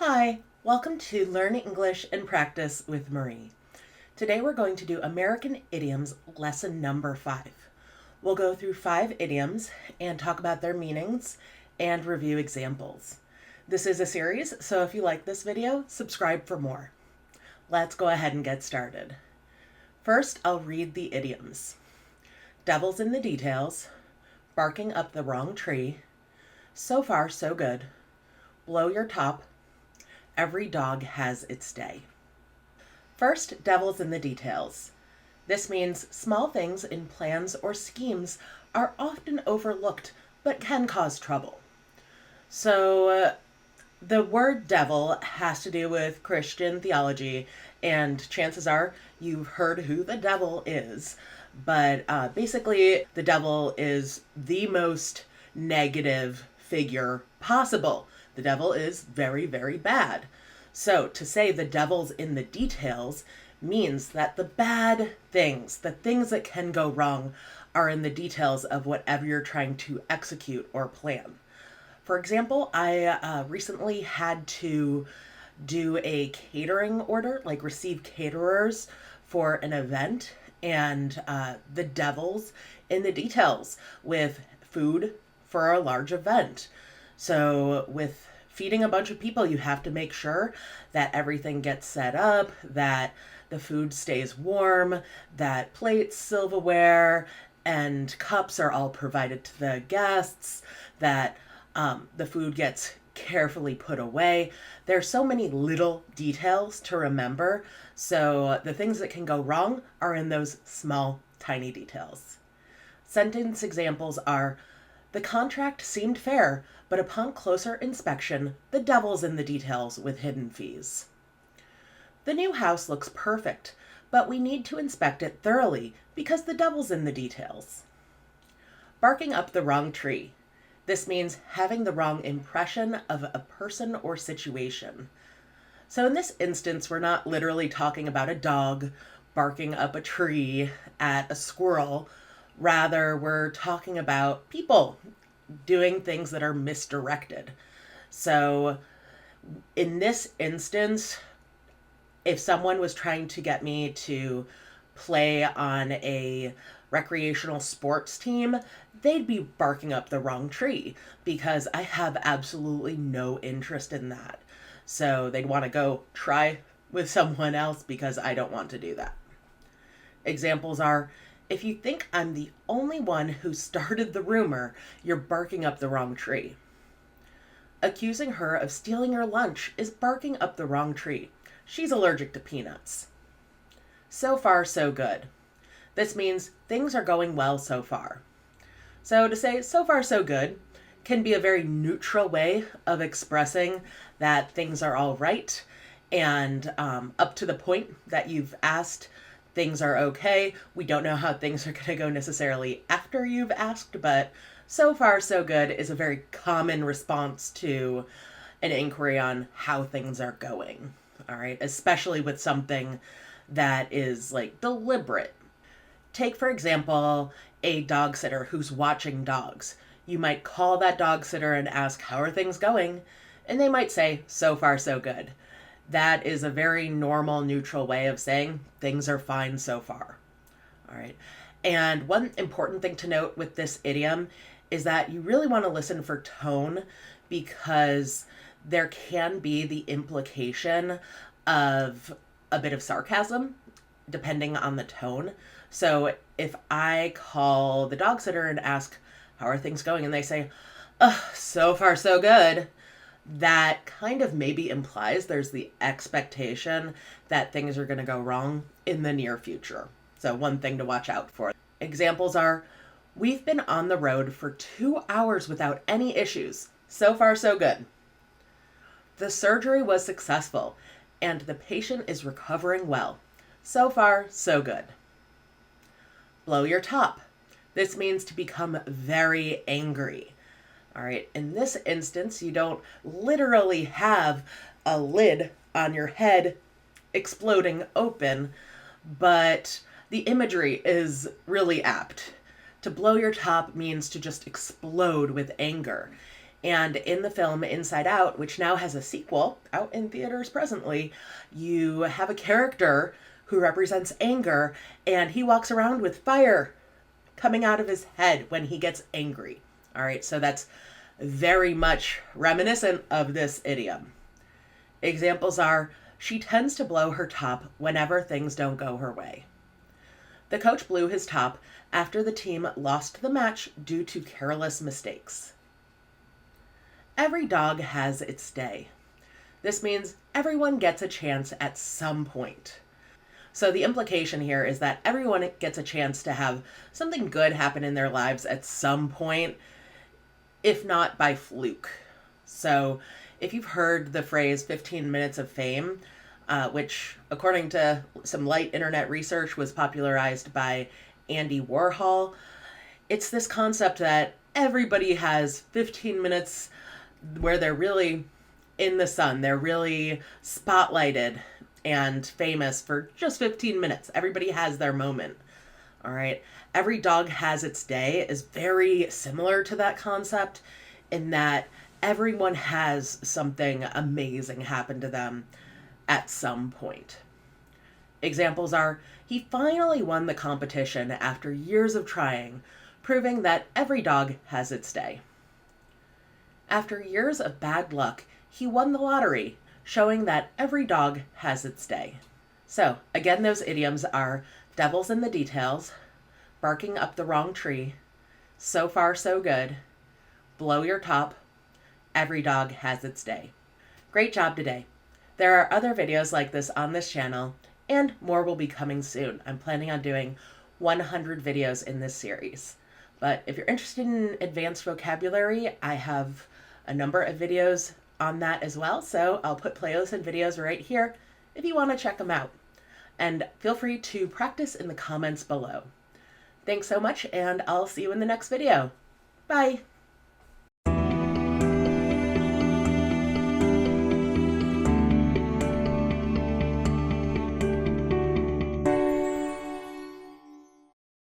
Hi, welcome to Learn English and Practice with Marie. Today we're going to do American Idioms lesson number 5. We'll go through 5 idioms and talk about their meanings and review examples. This is a series, so if you like this video, subscribe for more. Let's go ahead and get started. First, I'll read the idioms. Devil's in the details, barking up the wrong tree, so far so good, blow your top, every dog has its day. First, devil's in the details. This means small things in plans or schemes are often overlooked but can cause trouble. So, the word devil has to do with Christian theology, and chances are you've heard who the devil is. But basically, the devil is the most negative figure possible. The devil is very, very bad. So to say the devil's in the details means that the bad things, the things that can go wrong, are in the details of whatever you're trying to execute or plan. For example, I recently had to do a catering order, like receive caterers for an event, and the devil's in the details with food for a large event. So with feeding a bunch of people, you have to make sure that everything gets set up, that the food stays warm, that plates, silverware, and cups are all provided to the guests, that the food gets carefully put away. There's so many little details to remember, so the things that can go wrong are in those small, tiny details. Sentence examples are, the contract seemed fair, but upon closer inspection, the devil's in the details with hidden fees. The new house looks perfect, but we need to inspect it thoroughly because the devil's in the details. Barking up the wrong tree. This means having the wrong impression of a person or situation. So in this instance, we're not literally talking about a dog barking up a tree at a squirrel. Rather, we're talking about people doing things that are misdirected. So in this instance, if someone was trying to get me to play on a recreational sports team, they'd be barking up the wrong tree because I have absolutely no interest in that. So they'd want to go try with someone else because I don't want to do that. Examples are, if you think I'm the only one who started the rumor, you're barking up the wrong tree. Accusing her of stealing your lunch is barking up the wrong tree. She's allergic to peanuts. So far, so good. This means things are going well so far. So to say so far, so good can be a very neutral way of expressing that things are all right and up to the point that you've asked, things are okay. We don't know how things are going to go necessarily after you've asked, but so far so good is a very common response to an inquiry on how things are going. All right, especially with something that is like deliberate. Take, for example, a dog sitter who's watching dogs. You might call that dog sitter and ask, how are things going? And they might say, so far so good. That is a very normal, neutral way of saying things are fine so far. All right. And one important thing to note with this idiom is that you really want to listen for tone because there can be the implication of a bit of sarcasm depending on the tone. So if I call the dog sitter and ask, how are things going? And they say, oh, so far so good. That kind of maybe implies there's the expectation that things are going to go wrong in the near future. So one thing to watch out for. Examples are, we've been on the road for 2 hours without any issues. So far, so good. The surgery was successful and the patient is recovering well. So far, so good. Blow your top. This means to become very angry. All right, in this instance, you don't literally have a lid on your head exploding open, but the imagery is really apt. To blow your top means to just explode with anger. And in the film Inside Out, which now has a sequel out in theaters presently, you have a character who represents anger, and he walks around with fire coming out of his head when he gets angry. All right, so that's very much reminiscent of this idiom. Examples are, she tends to blow her top whenever things don't go her way. The coach blew his top after the team lost the match due to careless mistakes. Every dog has its day. This means everyone gets a chance at some point. So the implication here is that everyone gets a chance to have something good happen in their lives at some point, if not by fluke. So if you've heard the phrase 15 minutes of fame, which according to some light internet research was popularized by Andy Warhol, it's this concept that everybody has 15 minutes where they're really in the sun. They're really spotlighted and famous for just 15 minutes. Everybody has their moment. All right. Every dog has its day is very similar to that concept in that everyone has something amazing happen to them at some point. Examples are, he finally won the competition after years of trying, proving that every dog has its day. After years of bad luck, he won the lottery, showing that every dog has its day. So, again, those idioms are devil's in the details, barking up the wrong tree, so far so good, blow your top, every dog has its day. Great job today. There are other videos like this on this channel, and more will be coming soon. I'm planning on doing 100 videos in this series. But if you're interested in advanced vocabulary, I have a number of videos on that as well, so I'll put playlists and videos right here if you want to check them out. And feel free to practice in the comments below. Thanks so much, and I'll see you in the next video. Bye!